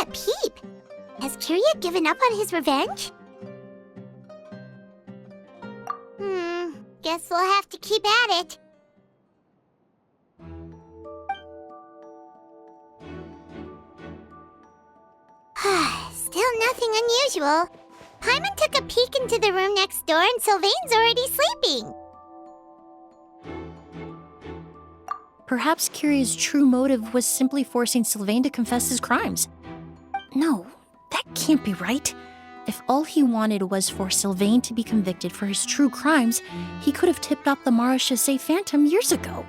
a peep. Has Kirya given up on his revenge? Guess we'll have to keep at it. Still nothing unusual. Paimon took a peek into the room next door and Sylvain's already sleeping. Perhaps Kirya's true motive was simply forcing Sylvain to confess his crimes. No, that can't be right. If all he wanted was for Sylvain to be convicted for his true crimes, he could have tipped off the Marechaussee Phantom years ago.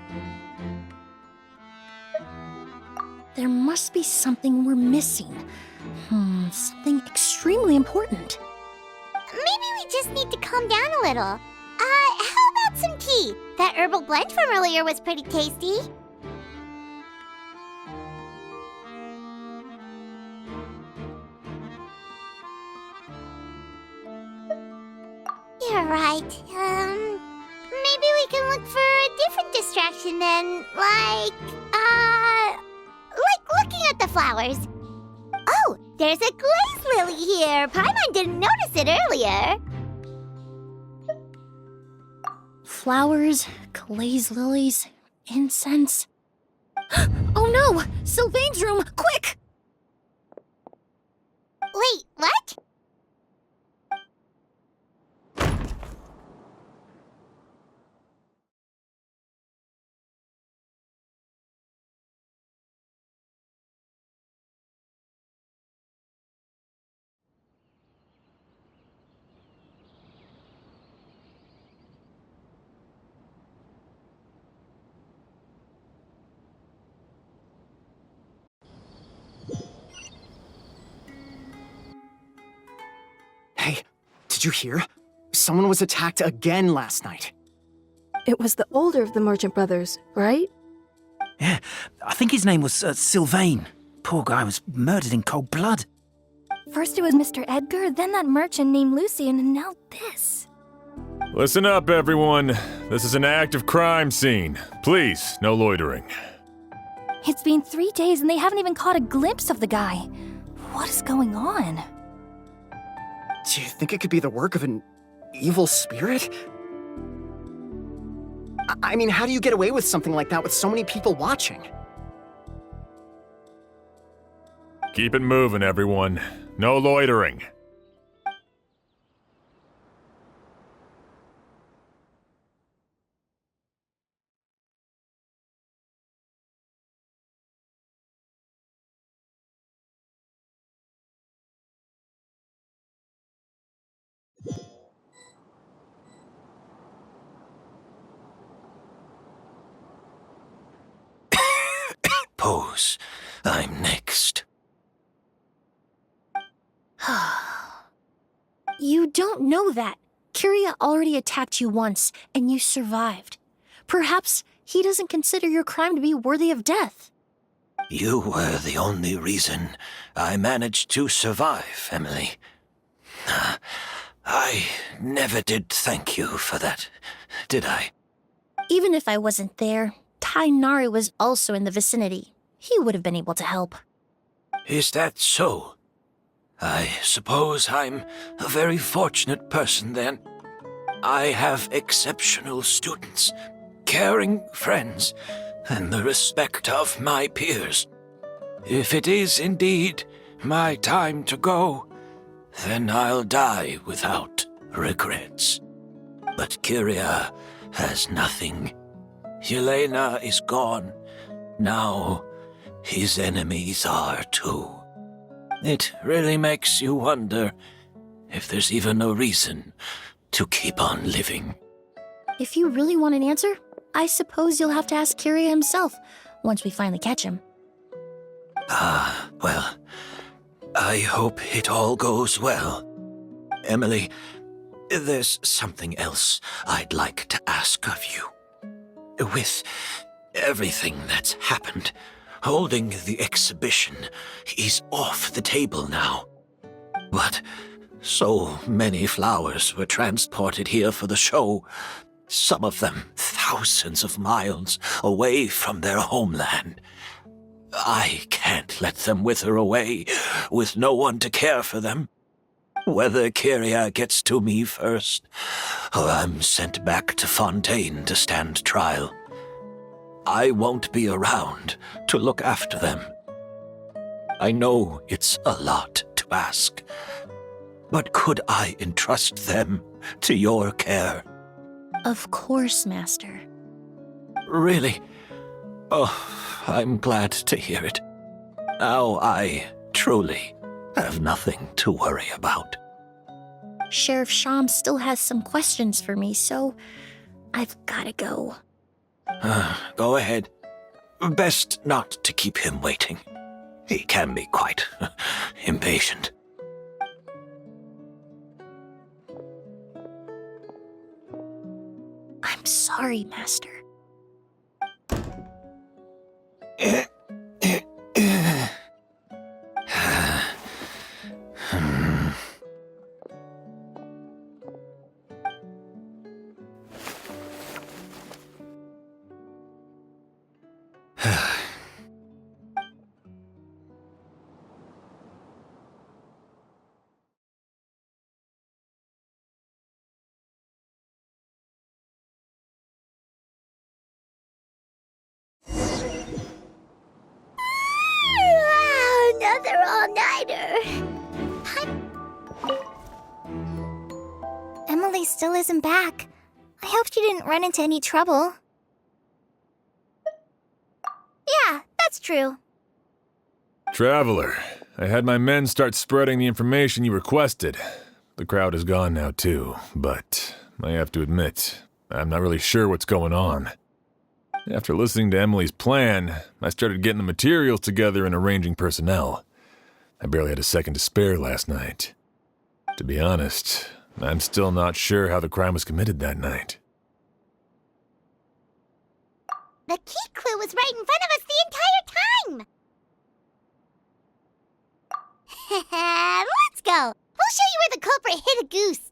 There must be something we're missing. Something extremely important. Maybe we just need to calm down a little. How about some tea? That herbal blend from earlier was pretty tasty. You're right. Maybe we can look for a different distraction then, like looking at the flowers. Oh, there's a glaze lily here. Paimon didn't notice it earlier. Flowers, glaze lilies, incense. Oh no! Sylvain's room! Quick! Wait, what? Hey, did you hear? Someone was attacked again last night. It was the older of the merchant brothers, right? Yeah, I think his name was Sylvain. Poor guy was murdered in cold blood. First it was Mr. Edgar, then that merchant named Lucian, and now this. Listen up, everyone. This is an active crime scene. Please, no loitering. It's been 3 days and they haven't even caught a glimpse of the guy. What is going on? Do you think it could be the work of an evil spirit? I mean, how do you get away with something like that with so many people watching? Keep it moving, everyone. No loitering. Pose. I'm next. You don't know that. Kirya already attacked you once, and you survived. Perhaps he doesn't consider your crime to be worthy of death. You were the only reason I managed to survive, Emily. I never did thank you for that, did I? Even if I wasn't there, Tainari was also in the vicinity. He would have been able to help. Is that so? I suppose I'm a very fortunate person then. I have exceptional students, caring friends, and the respect of my peers. If it is indeed my time to go, then I'll die without regrets. But Kirya has nothing. Yelena is gone. Now, his enemies are too. It really makes you wonder if there's even a reason to keep on living. If you really want an answer, I suppose you'll have to ask Kirya himself, once we finally catch him. Well, I hope it all goes well. Emily, there's something else I'd like to ask of you. With everything that's happened, holding the exhibition is off the table now. But so many flowers were transported here for the show, some of them thousands of miles away from their homeland. I can't let them wither away with no one to care for them. Whether Kyria gets to me first, or I'm sent back to Fontaine to stand trial, I won't be around to look after them. I know it's a lot to ask, but could I entrust them to your care? Of course, Master. Really? Oh, I'm glad to hear it. Now I truly have nothing to worry about. Sheriff Sham still has some questions for me, so I've gotta go. Go ahead. Best not to keep him waiting. He can be quite impatient. I'm sorry, Master. Another all-nighter. Emily still isn't back. I hope she didn't run into any trouble. Yeah, that's true. Traveler, I had my men start spreading the information you requested. The crowd is gone now too, but I have to admit, I'm not really sure what's going on. After listening to Emily's plan, I started getting the materials together and arranging personnel. I barely had a second to spare last night. To be honest, I'm still not sure how the crime was committed that night. The key clue was right in front of us the entire time! Let's go! We'll show you where the culprit hid a goose!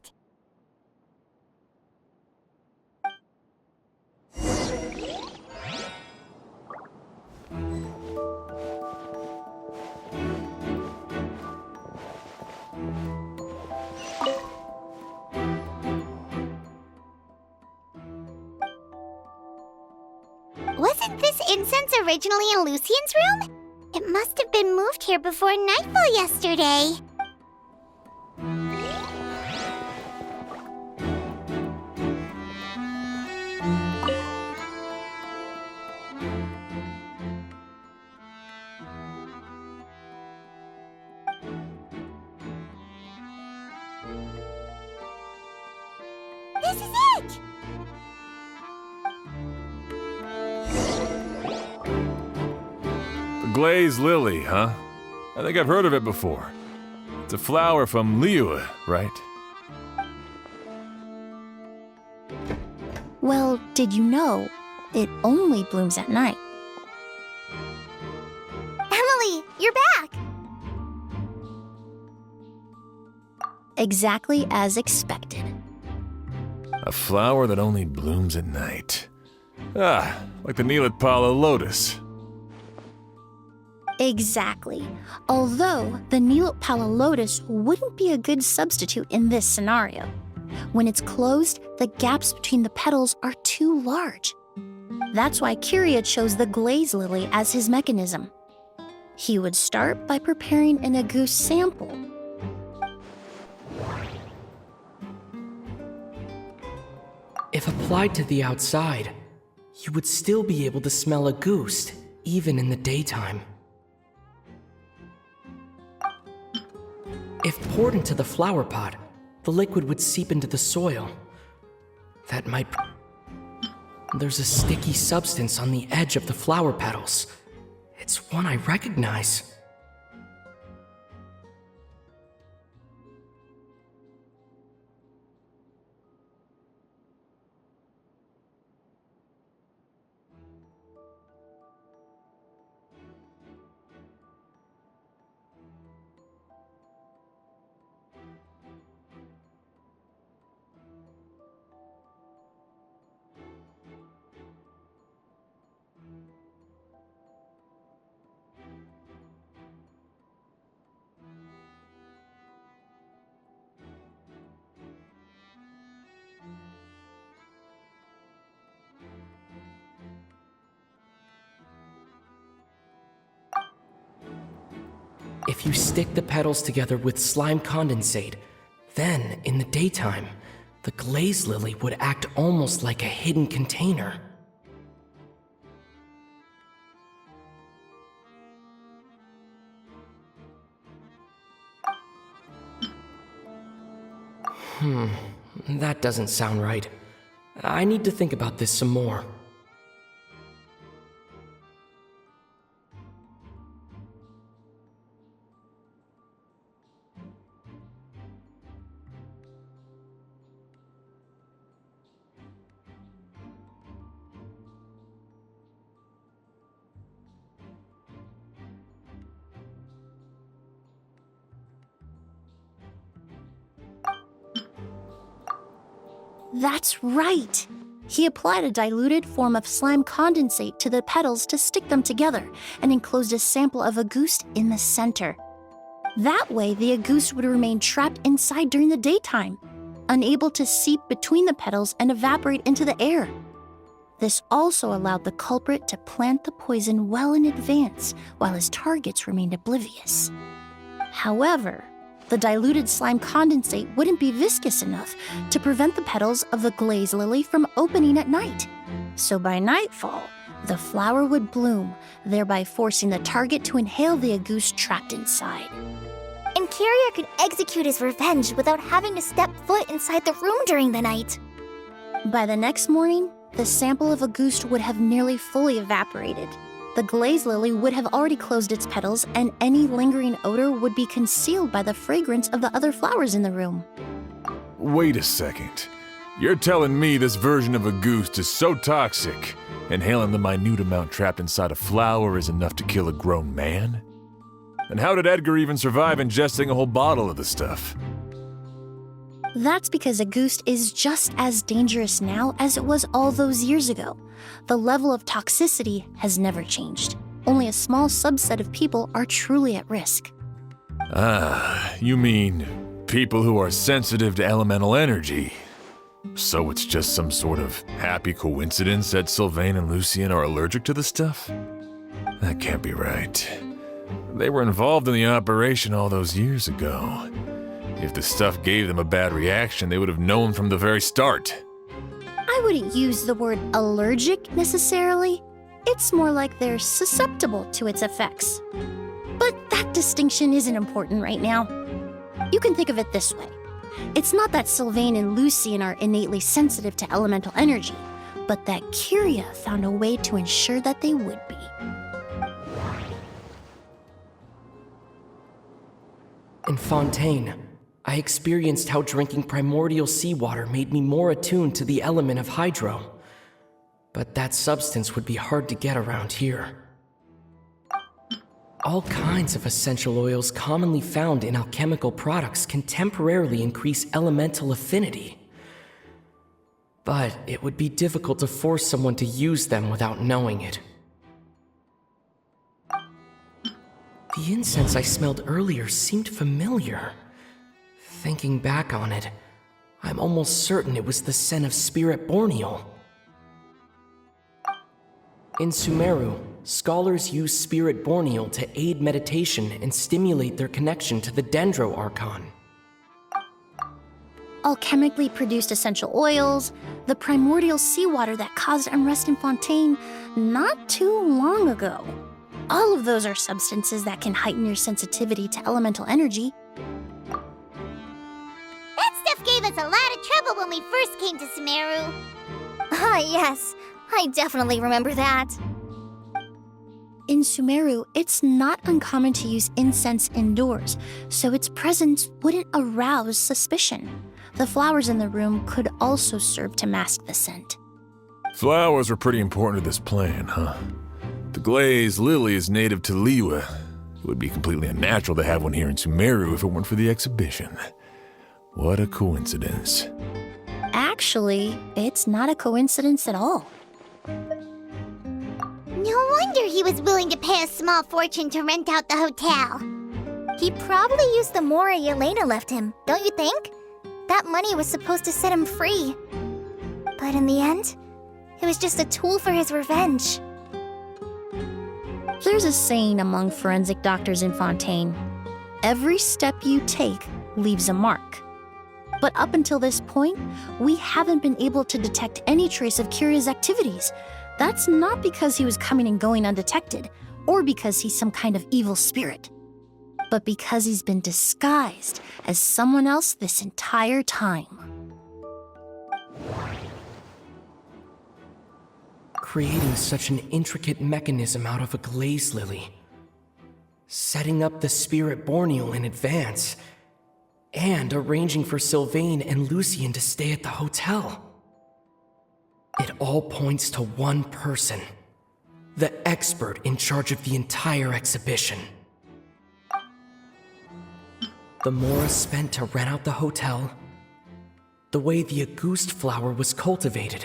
Wasn't this incense originally in Lucien's room? It must have been moved here before nightfall yesterday. This is it! The glazed lily, huh? I think I've heard of it before. It's a flower from Liyue, right? Well, did you know it only blooms at night? Emily, you're back! Exactly as expected. A flower that only blooms at night. Ah, like the Neelatpala lotus. Exactly. Although the Neelatpala lotus wouldn't be a good substitute in this scenario. When it's closed, the gaps between the petals are too large. That's why Kyria chose the glaze lily as his mechanism. He would start by preparing an agouti sample. If applied to the outside, you would still be able to smell a goose, even in the daytime. If poured into the flower pot, the liquid would seep into the soil. That might... There's a sticky substance on the edge of the flower petals. It's one I recognize. if you stick the petals together with slime condensate, then, in the daytime, the glaze lily would act almost like a hidden container. That doesn't sound right. I need to think about this some more. That's right! He applied a diluted form of slime condensate to the petals to stick them together and enclosed a sample of agouste in the center. That way, the agouste would remain trapped inside during the daytime, unable to seep between the petals and evaporate into the air. This also allowed the culprit to plant the poison well in advance while his targets remained oblivious. However, the diluted slime condensate wouldn't be viscous enough to prevent the petals of the glaze lily from opening at night. So by nightfall, the flower would bloom, thereby forcing the target to inhale the agouste trapped inside. And Carrier could execute his revenge without having to step foot inside the room during the night. By the next morning, the sample of agouste would have nearly fully evaporated. The glaze lily would have already closed its petals, and any lingering odor would be concealed by the fragrance of the other flowers in the room. Wait a second. You're telling me this version of a goose is so toxic, inhaling the minute amount trapped inside a flower is enough to kill a grown man? And how did Edgar even survive ingesting a whole bottle of the stuff? That's because agouste is just as dangerous now as it was all those years ago. The level of toxicity has never changed. Only a small subset of people are truly at risk. Ah, you mean people who are sensitive to elemental energy. So it's just some sort of happy coincidence that Sylvain and Lucien are allergic to the stuff? That can't be right. They were involved in the operation all those years ago. If the stuff gave them a bad reaction, they would have known from the very start. I wouldn't use the word allergic necessarily. It's more like they're susceptible to its effects. But that distinction isn't important right now. You can think of it this way. It's not that Sylvain and Lucien are innately sensitive to elemental energy, but that Kyria found a way to ensure that they would be. In Fontaine, I experienced how drinking primordial seawater made me more attuned to the element of hydro. But that substance would be hard to get around here. All kinds of essential oils commonly found in alchemical products can temporarily increase elemental affinity. But it would be difficult to force someone to use them without knowing it. The incense I smelled earlier seemed familiar. Thinking back on it, I'm almost certain it was the scent of Spirit Borneal. In Sumeru, scholars use Spirit Borneal to aid meditation and stimulate their connection to the Dendro Archon. Alchemically produced essential oils, the primordial seawater that caused unrest in Fontaine not too long ago. All of those are substances that can heighten your sensitivity to elemental energy. That stuff gave us a lot of trouble when we first came to Sumeru. Ah, yes. I definitely remember that. In Sumeru, it's not uncommon to use incense indoors, so its presence wouldn't arouse suspicion. The flowers in the room could also serve to mask the scent. Flowers were pretty important to this plan, huh? The glaze lily is native to Liyue. It would be completely unnatural to have one here in Sumeru if it weren't for the exhibition. What a coincidence. Actually, it's not a coincidence at all. No wonder he was willing to pay a small fortune to rent out the hotel. He probably used the mora Yelena left him, don't you think? That money was supposed to set him free. But in the end, it was just a tool for his revenge. There's a saying among forensic doctors in Fontaine. Every step you take leaves a mark. But up until this point, we haven't been able to detect any trace of Kirya's activities. That's not because he was coming and going undetected, or because he's some kind of evil spirit, but because he's been disguised as someone else this entire time. Creating such an intricate mechanism out of a glaze lily, setting up the spirit Borneal in advance, and arranging for Sylvain and Lucien to stay at the hotel. It all points to one person, the expert in charge of the entire exhibition. The Mora spent to rent out the hotel, the way the Auguste flower was cultivated,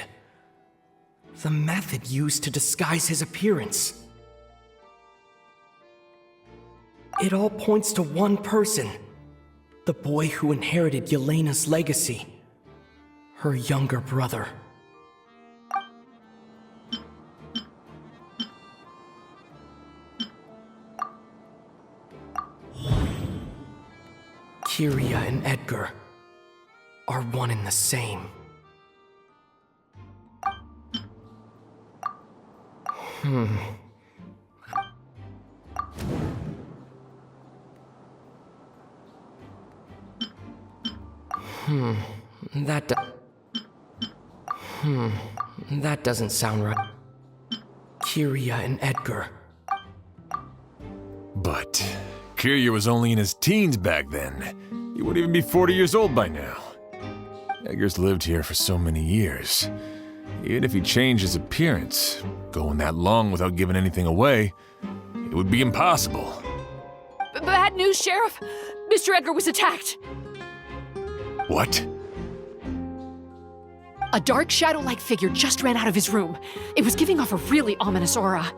the method used to disguise his appearance. It all points to one person, the boy who inherited Yelena's legacy, her younger brother. Kiria and Edgar are one and the same. That doesn't sound right. Kiria and Edgar. But Kirya was only in his teens back then. He wouldn't even be 40 years old by now. Edgar's lived here for so many years. Even if he changed his appearance, going that long without giving anything away, it would be impossible. Bad news, Sheriff! Mr. Edgar was attacked! What? A dark shadow-like figure just ran out of his room. It was giving off a really ominous aura.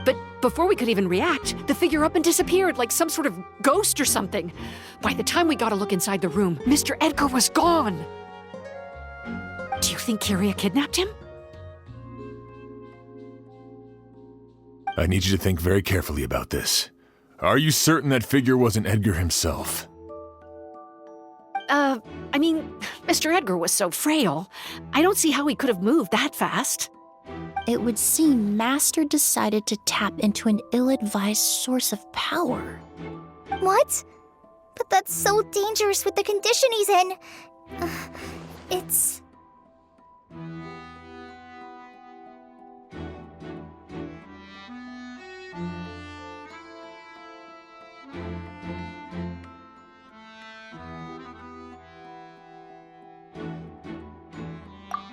But before we could even react, the figure up and disappeared like some sort of ghost or something. By the time we got a look inside the room, Mr. Edgar was gone. Do you think Kiria kidnapped him? I need you to think very carefully about this. Are you certain that figure wasn't Edgar himself? I mean, Mr. Edgar was so frail. I don't see how he could have moved that fast. It would seem Master decided to tap into an ill-advised source of power. What? But that's so dangerous with the condition he's in. It's...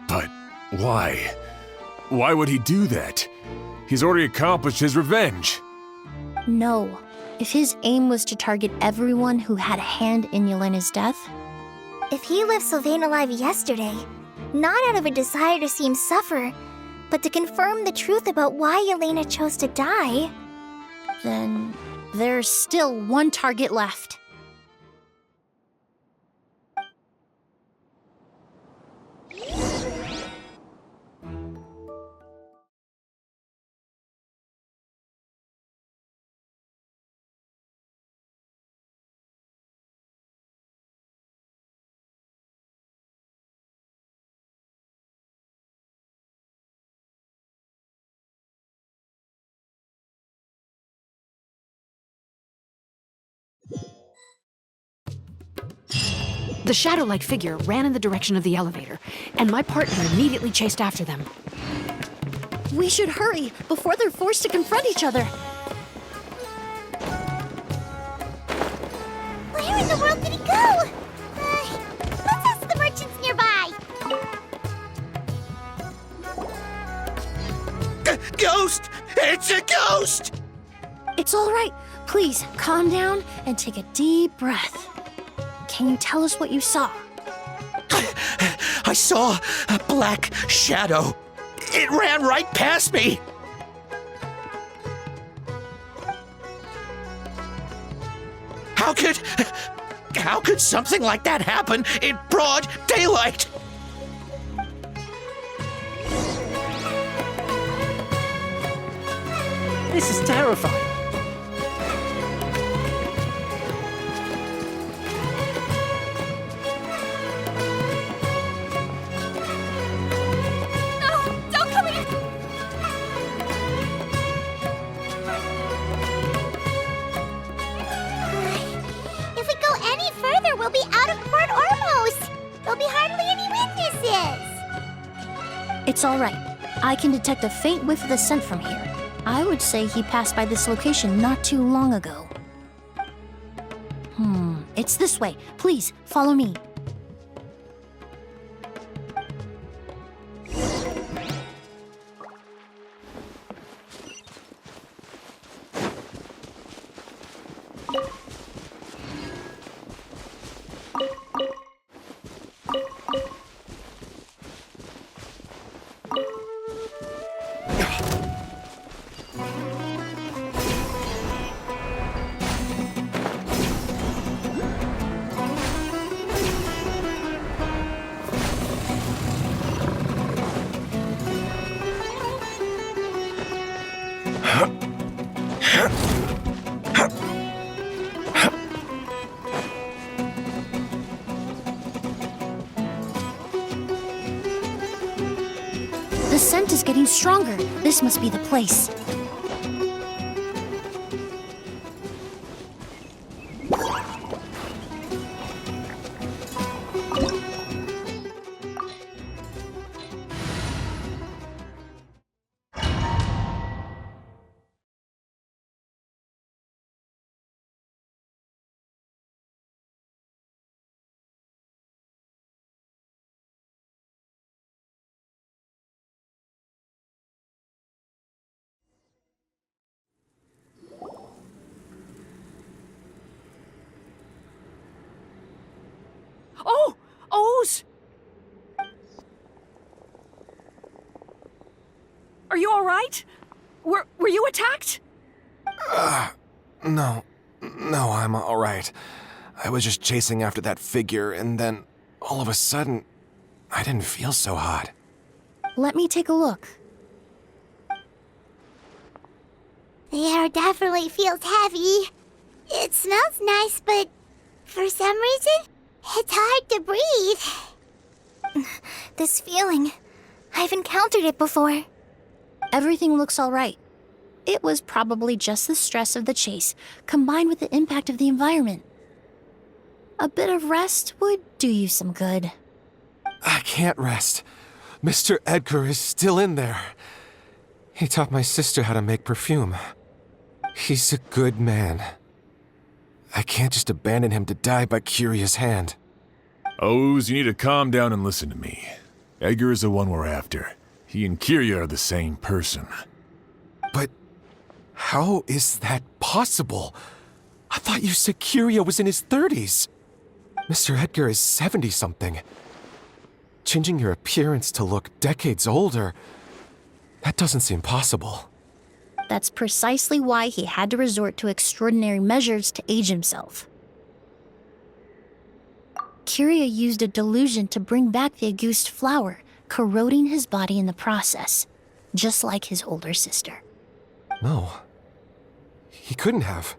But why? Why would he do that? He's already accomplished his revenge. No. If his aim was to target everyone who had a hand in Yelena's death, If he left Sylvain alive yesterday, not out of a desire to see him suffer, but to confirm the truth about why Yelena chose to die, then there's still one target left. The shadow-like figure ran in the direction of the elevator, and my partner immediately chased after them. We should hurry before they're forced to confront each other. where in the world did he go? Let's ask the merchants nearby. Ghost! It's a ghost! It's all right. Please, calm down and take a deep breath. Can you tell us what you saw? I saw a black shadow. It ran right past me. How could something like that happen in broad daylight? This is terrifying. It's all right. I can detect a faint whiff of the scent from here. I would say he passed by this location not too long ago. It's this way. Please, follow me. The scent is getting stronger. This must be the place. Oh! O's! Are you all right? Were you attacked? No, I'm alright. I was just chasing after that figure, and then, all of a sudden, I didn't feel so hot. Let me take a look. The air definitely feels heavy. It smells nice, but for some reason, it's hard to breathe. This feeling, I've encountered it before. Everything looks all right. It was probably just the stress of the chase, combined with the impact of the environment. A bit of rest would do you some good. I can't rest. Mr. Edgar is still in there. He taught my sister how to make perfume. He's a good man. I can't just abandon him to die by Curia's hand. O's, you need to calm down and listen to me. Edgar is the one we're after. He and Kiria are the same person. But how is that possible? I thought you said Kiria was in his 30s. Mr. Edgar is 70-something. Changing your appearance to look decades older, that doesn't seem possible. That's precisely why he had to resort to extraordinary measures to age himself. Kiria used a delusion to bring back the Auguste flower, corroding his body in the process, just like his older sister. No. He couldn't have.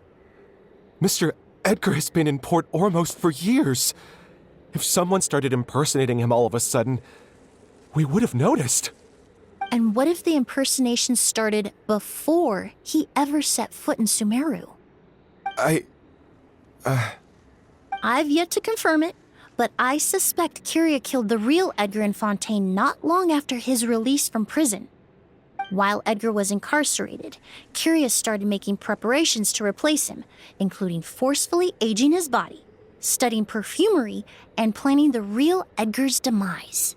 Mr. Edgar has been in Port Ormos for years. If someone started impersonating him all of a sudden, we would have noticed. And what if the impersonation started before he ever set foot in Sumeru? I've yet to confirm it, but I suspect Kiria killed the real Edgar in Fontaine not long after his release from prison. While Edgar was incarcerated, Kiria started making preparations to replace him, including forcefully aging his body, studying perfumery, and planning the real Edgar's demise.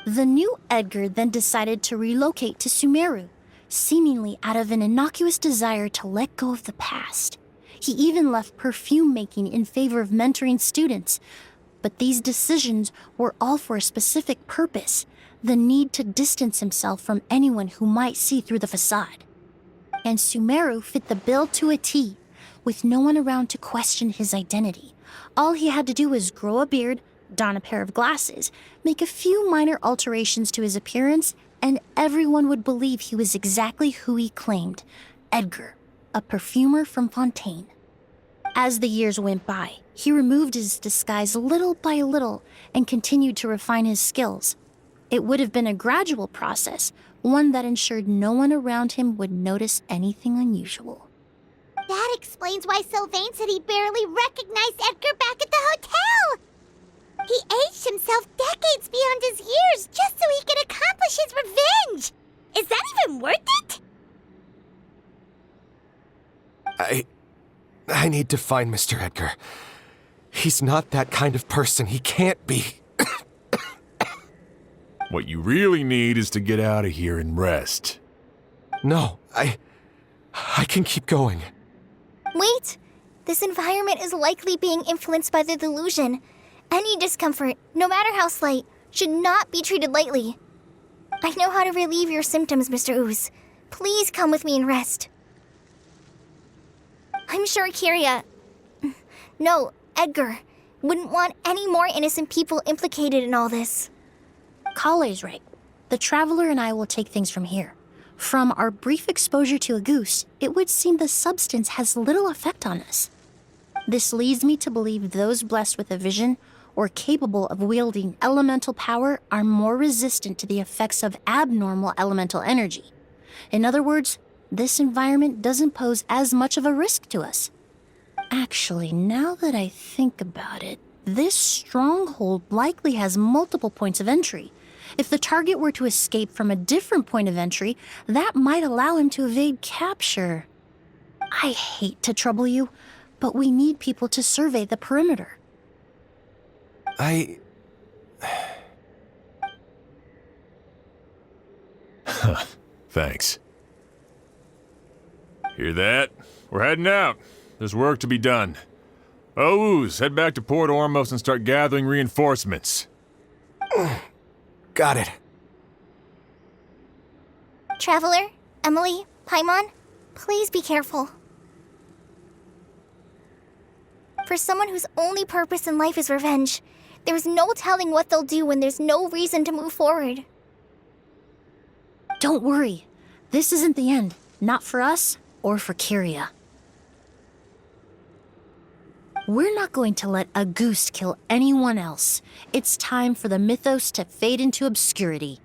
The new Edgar then decided to relocate to Sumeru, seemingly out of an innocuous desire to let go of the past. He even left perfume making in favor of mentoring students. But these decisions were all for a specific purpose: the need to distance himself from anyone who might see through the facade. And Sumeru fit the bill to a T, with no one around to question his identity. All he had to do was grow a beard, don a pair of glasses, make a few minor alterations to his appearance, and everyone would believe he was exactly who he claimed: Edgar, a perfumer from Fontaine. As the years went by, he removed his disguise little by little and continued to refine his skills. It would have been a gradual process, one that ensured no one around him would notice anything unusual. That explains why Sylvain said he barely recognized Edgar back at the hotel! He aged himself decades beyond his years just so he could accomplish his revenge! Is that even worth it? I need to find Mr. Edgar. He's not that kind of person. He can't be. What you really need is to get out of here and rest. No, I can keep going. Wait! This environment is likely being influenced by the delusion. Any discomfort, no matter how slight, should not be treated lightly. I know how to relieve your symptoms, Mr. Ooze. Please come with me and rest. I'm sure Edgar wouldn't want any more innocent people implicated in all this. Kale's right. The Traveler and I will take things from here. From our brief exposure to a goose, it would seem the substance has little effect on us. This leads me to believe those blessed with a vision or capable of wielding elemental power are more resistant to the effects of abnormal elemental energy. In other words, this environment doesn't pose as much of a risk to us. Actually, now that I think about it, this stronghold likely has multiple points of entry. If the target were to escape from a different point of entry, that might allow him to evade capture. I hate to trouble you, but we need people to survey the perimeter. Thanks. Hear that? We're heading out. There's work to be done. Ooze, head back to Port Ormos and start gathering reinforcements. Got it. Traveler, Emily, Paimon, please be careful. For someone whose only purpose in life is revenge, there's no telling what they'll do when there's no reason to move forward. Don't worry. This isn't the end. Not for us or for Kyria. We're not going to let a goose kill anyone else. It's time for the mythos to fade into obscurity.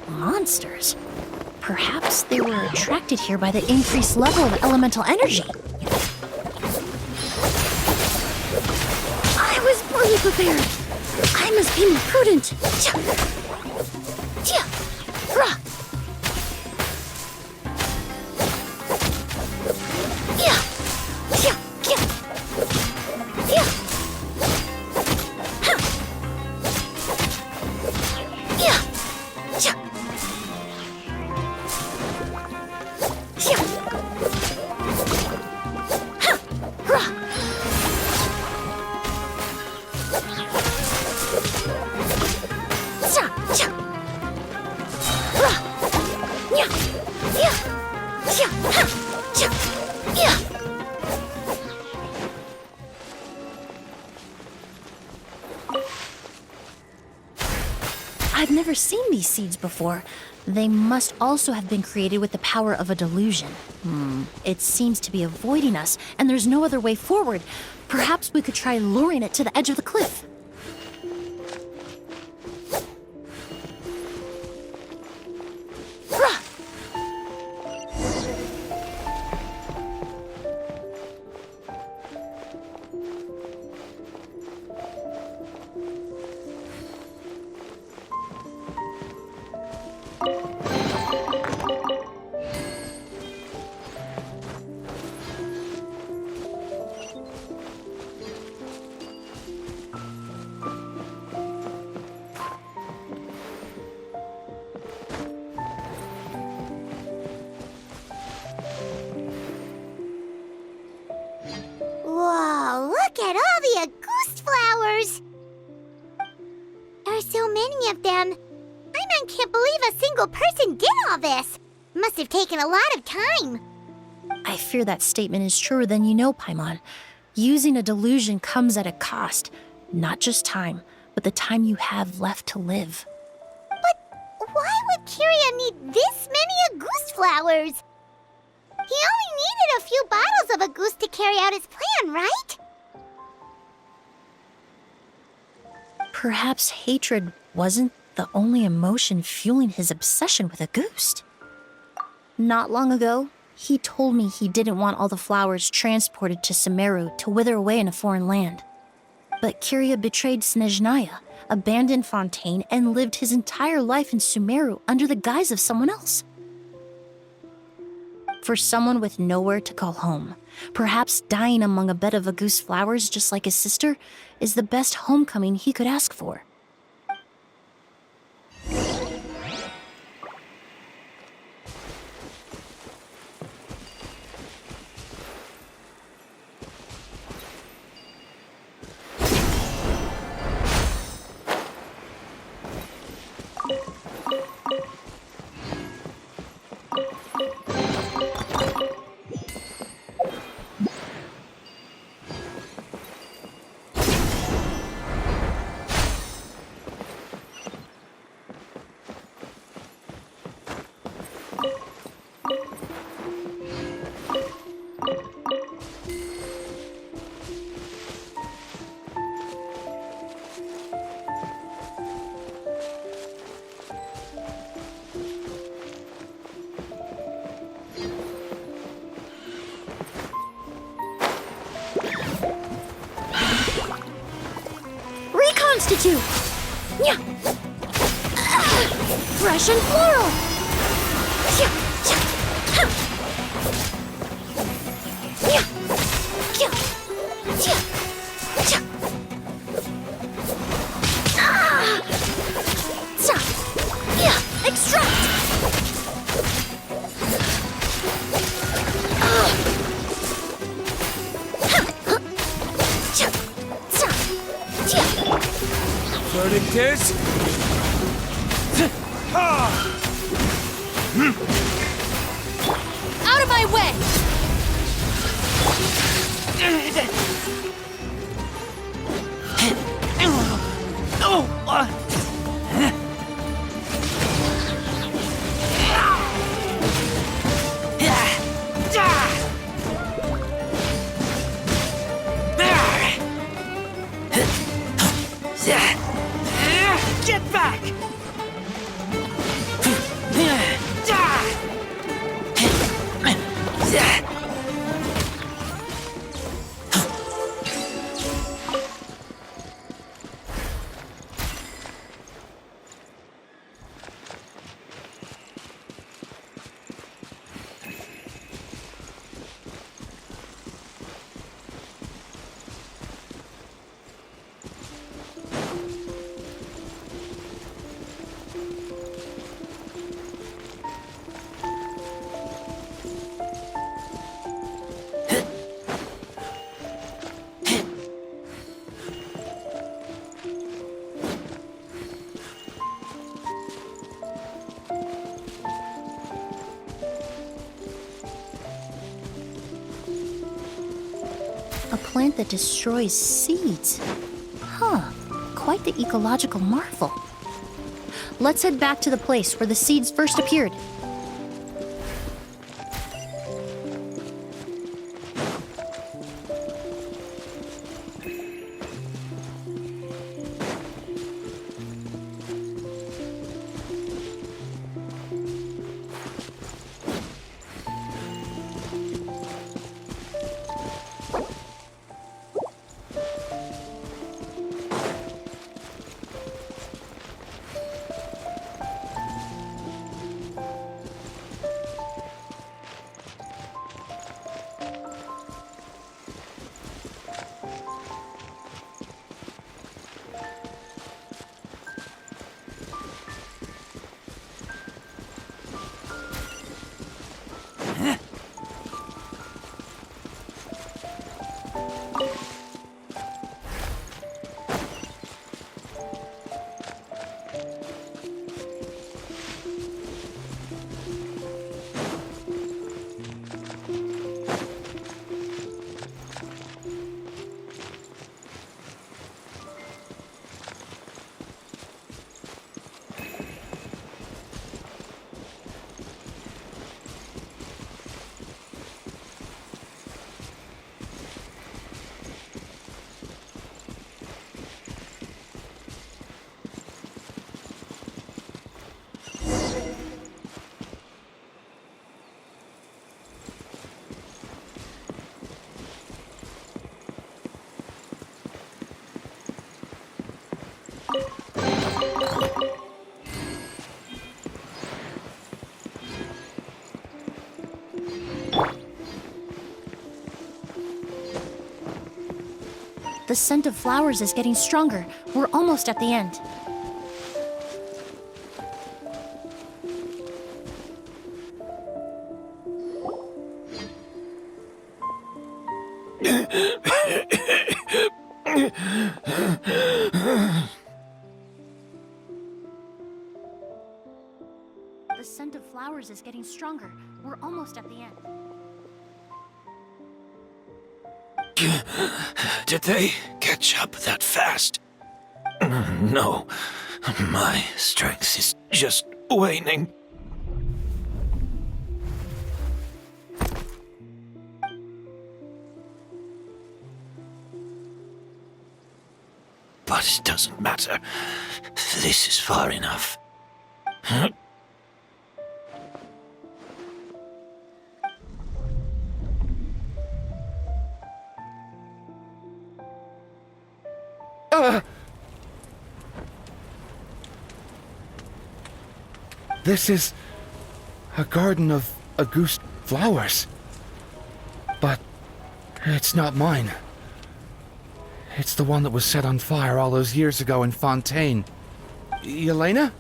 Monsters. Perhaps they were attracted here by the increased level of elemental energy. I was poorly prepared. I must be more prudent. I've never seen these seeds before. They must also have been created with the power of a delusion. It seems to be avoiding us, and there's no other way forward. Perhaps we could try luring it to the edge of the cliff. Whoa, look at all the Auguste flowers! There are so many of them. I can't believe a single person did all this. Must have taken a lot of time. I fear that statement is truer than you know, Paimon. Using a delusion comes at a cost. Not just time, but the time you have left to live. But why would Kyria need this many Auguste flowers? He only needed a few bottles of a goose to carry out his plan, right? Perhaps hatred wasn't the only emotion fueling his obsession with a goose. Not long ago, he told me he didn't want all the flowers transported to Sumeru to wither away in a foreign land. But Kiria betrayed Snezhnaya, abandoned Fontaine, and lived his entire life in Sumeru under the guise of someone else. For someone with nowhere to call home, perhaps dying among a bed of Agus flowers just like his sister is the best homecoming he could ask for. Reconstitute! Yeah. Fresh and floral! Yeah. Yeah. Yeah. Yeah. Yeah. Ah. Yeah. Extract! Verdict is... Out of my way! Get back! A plant that destroys seeds. Huh, quite the ecological marvel. Let's head back to the place where the seeds first appeared. The scent of flowers is getting stronger. We're almost at the end. The scent of flowers is getting stronger. We're almost at the end. Did they catch up that fast? No, my strength is just waning. But it doesn't matter. This is far enough. This is a garden of Auguste flowers. But it's not mine. It's the one that was set on fire all those years ago in Fontaine. Yelena?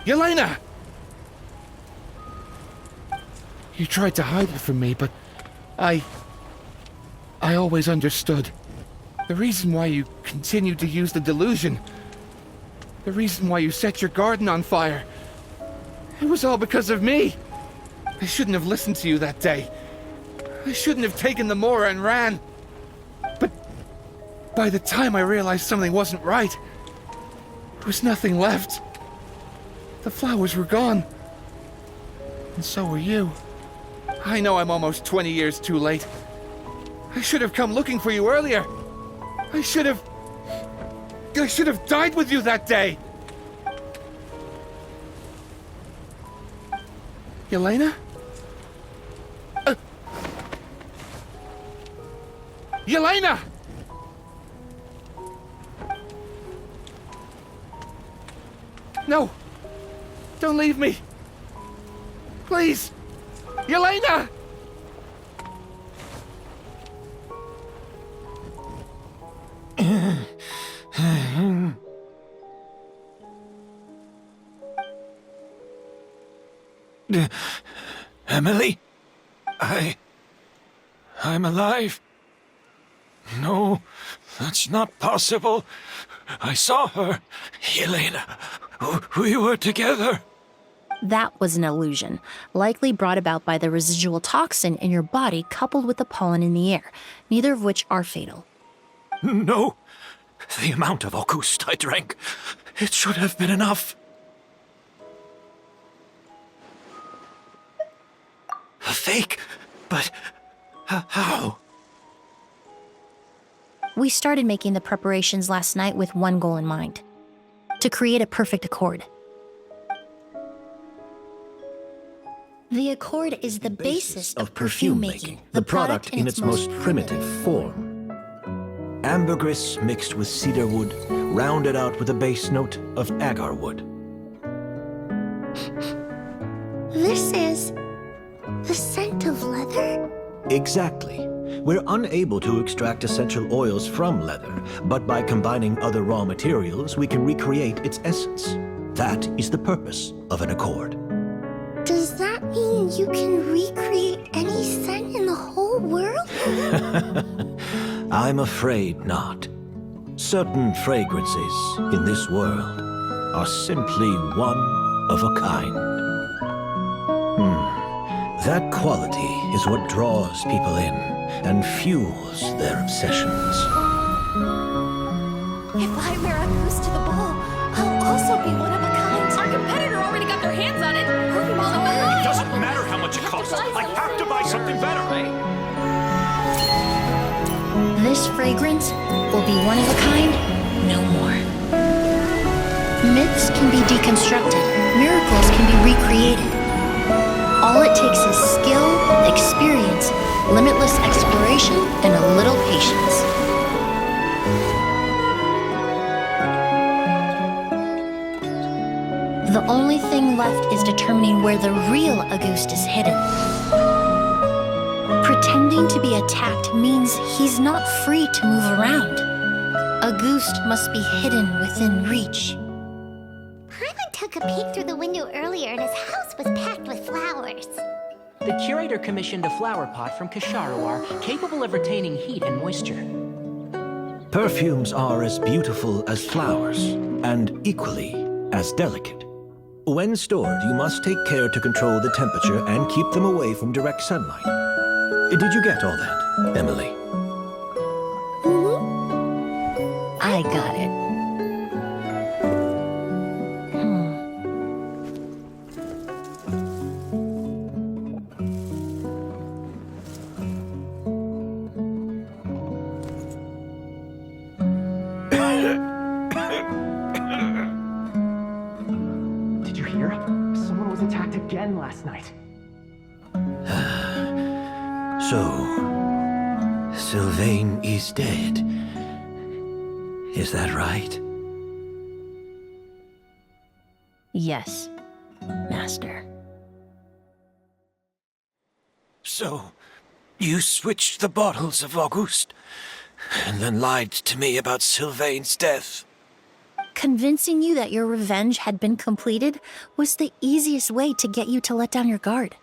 Yelena! You tried to hide it from me, but I always understood. The reason why you continued to use the delusion, the reason why you set your garden on fire, it was all because of me. I shouldn't have listened to you that day. I shouldn't have taken the Mora and ran. But by the time I realized something wasn't right, there was nothing left. The flowers were gone. And so were you. I know I'm almost 20 years too late. I should have come looking for you earlier. I should have died with you that day. Yelena? Yelena! No! Don't leave me! Please! Yelena! Emily? I'm alive. No, that's not possible. I saw her. Yelena, we were together. That was an illusion, likely brought about by the residual toxin in your body coupled with the pollen in the air, neither of which are fatal. No, the amount of Auguste I drank, it should have been enough. A fake? But how? We started making the preparations last night with one goal in mind: to create a perfect accord. The accord is the basis of perfume making, the product in its most primitive form. Ambergris mixed with cedar wood, rounded out with a base note of agar wood. This is the scent of leather? Exactly. We're unable to extract essential oils from leather, but by combining other raw materials, we can recreate its essence. That is the purpose of an accord. Does that mean you can recreate any scent in the whole world? I'm afraid not. Certain fragrances in this world are simply one of a kind. That quality is what draws people in and fuels their obsessions. If I wear a goose to the ball, I'll also be one of a kind. Our competitor already got their hands on it. It doesn't matter how much it costs. I have to buy something better. This fragrance will be one of a kind, no more. Myths can be deconstructed, miracles can be recreated. All it takes is skill, experience, limitless exploration, and a little patience. The only thing left is determining where the real Auguste is hidden. Pretending to be attacked means he's not free to move around. Auguste must be hidden within reach. Paimon took a peek through the window earlier and his house was packed with flowers. The curator commissioned a flower pot from Kasharawar capable of retaining heat and moisture. Perfumes are as beautiful as flowers, and equally as delicate. When stored, you must take care to control the temperature and keep them away from direct sunlight. Did you get all that, Emily? I got it. Did you hear? Someone was attacked again last night. So, Sylvain is dead. Is that right? Yes, Master. So, you switched the bottles of Auguste, and then lied to me about Sylvain's death. Convincing you that your revenge had been completed was the easiest way to get you to let down your guard.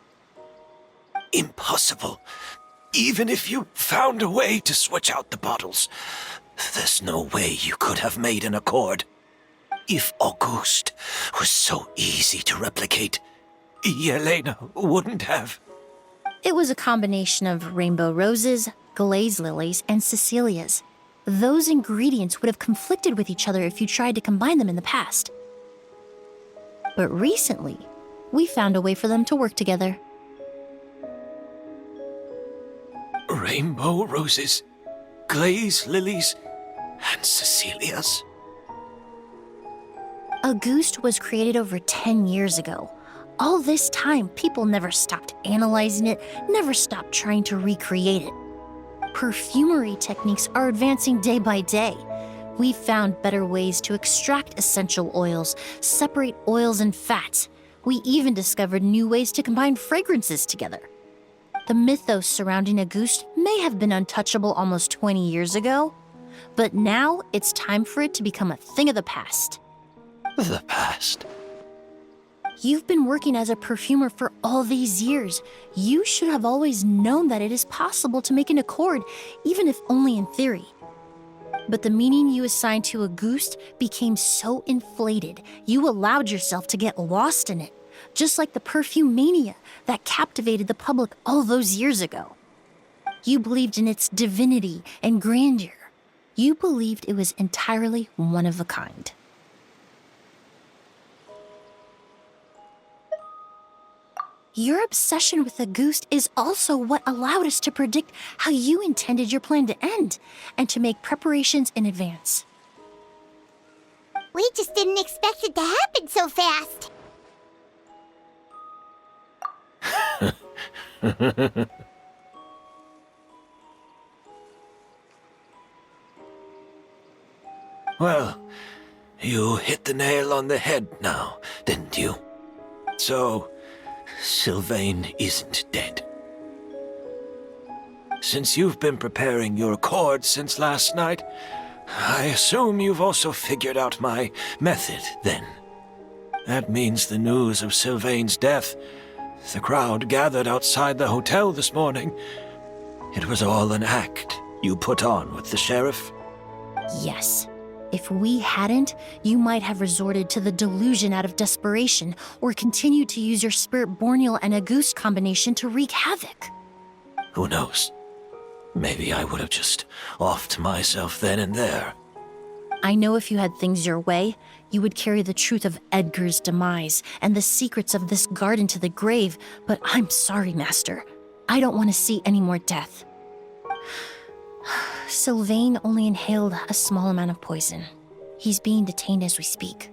Impossible. Even if you found a way to switch out the bottles, there's no way you could have made an accord. If Auguste was so easy to replicate, Yelena wouldn't have. It was a combination of rainbow roses, glaze lilies, and Cecilias. Those ingredients would have conflicted with each other if you tried to combine them in the past. But recently, we found a way for them to work together. Rainbow roses, glaze lilies, and Cecilias. Auguste was created over 10 years ago. All this time, people never stopped analyzing it, never stopped trying to recreate it. Perfumery techniques are advancing day by day. We've found better ways to extract essential oils, separate oils and fats. We even discovered new ways to combine fragrances together. The mythos surrounding Auguste may have been untouchable almost 20 years ago, but now it's time for it to become a thing of the past. The past? You've been working as a perfumer for all these years. You should have always known that it is possible to make an accord, even if only in theory. But the meaning you assigned to Auguste became so inflated, you allowed yourself to get lost in it, just like the perfume mania that captivated the public all those years ago. You believed in its divinity and grandeur. You believed it was entirely one of a kind. Your obsession with Auguste is also what allowed us to predict how you intended your plan to end, and to make preparations in advance. We just didn't expect it to happen so fast. Well, you hit the nail on the head now, didn't you? So, Sylvain isn't dead. Since you've been preparing your accord since last night, I assume you've also figured out my method, then. That means the news of Sylvain's death, the crowd gathered outside the hotel this morning, it was all an act you put on with the sheriff? Yes. If we hadn't, you might have resorted to the delusion out of desperation, or continued to use your Spirit Borneal and Auguste combination to wreak havoc. Who knows? Maybe I would have just offed myself then and there. I know if you had things your way, you would carry the truth of Edgar's demise and the secrets of this garden to the grave, but I'm sorry, Master. I don't want to see any more death. Sylvain only inhaled a small amount of poison. He's being detained as we speak.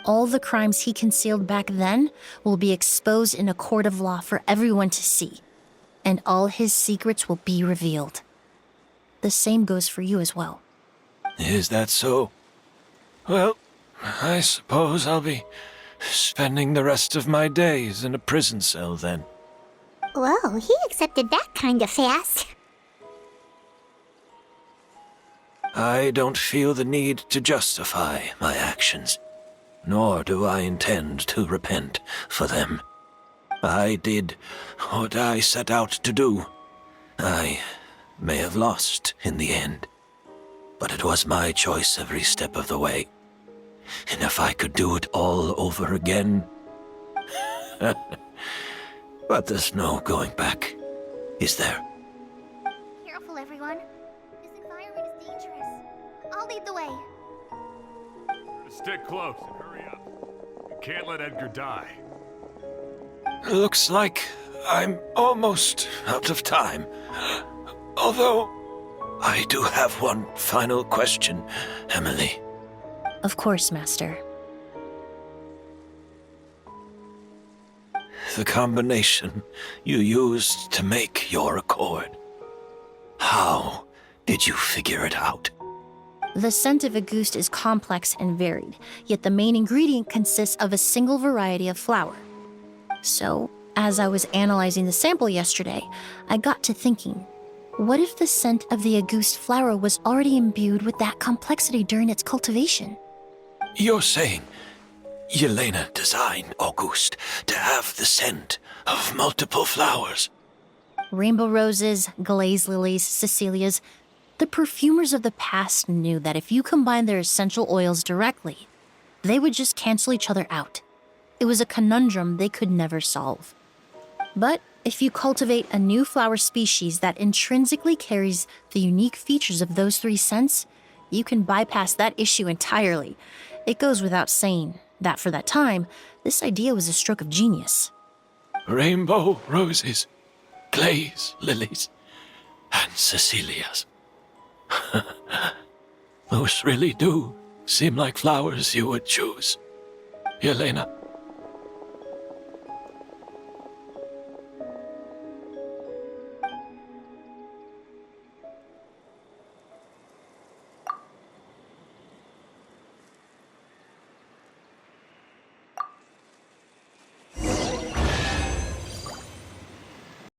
All the crimes he concealed back then will be exposed in a court of law for everyone to see, and all his secrets will be revealed. The same goes for you as well. Is that so? Well, I suppose I'll be spending the rest of my days in a prison cell then. Whoa, he accepted that kinda fast. I don't feel the need to justify my actions, nor do I intend to repent for them. I did what I set out to do. I may have lost in the end, but it was my choice every step of the way. And if I could do it all over again... But there's no going back, is there? Careful, everyone. This environment is dangerous. I'll lead the way. Stick close and hurry up. You can't let Edgar die. Looks like I'm almost out of time. Although, I do have one final question, Emily. Of course, Master. The combination you used to make your accord. How did you figure it out? The scent of Auguste is complex and varied, yet the main ingredient consists of a single variety of flower. So, as I was analyzing the sample yesterday, I got to thinking, what if the scent of the Auguste flower was already imbued with that complexity during its cultivation? You're saying Yelena designed Auguste to have the scent of multiple flowers? Rainbow roses, glaze lilies, Cecilias. The perfumers of the past knew that if you combine their essential oils directly, they would just cancel each other out. It was a conundrum they could never solve. But if you cultivate a new flower species that intrinsically carries the unique features of those three scents, you can bypass that issue entirely. It goes without saying that for that time, this idea was a stroke of genius. Rainbow roses, glaze lilies, and Cecilias. Those really do seem like flowers you would choose, Yelena.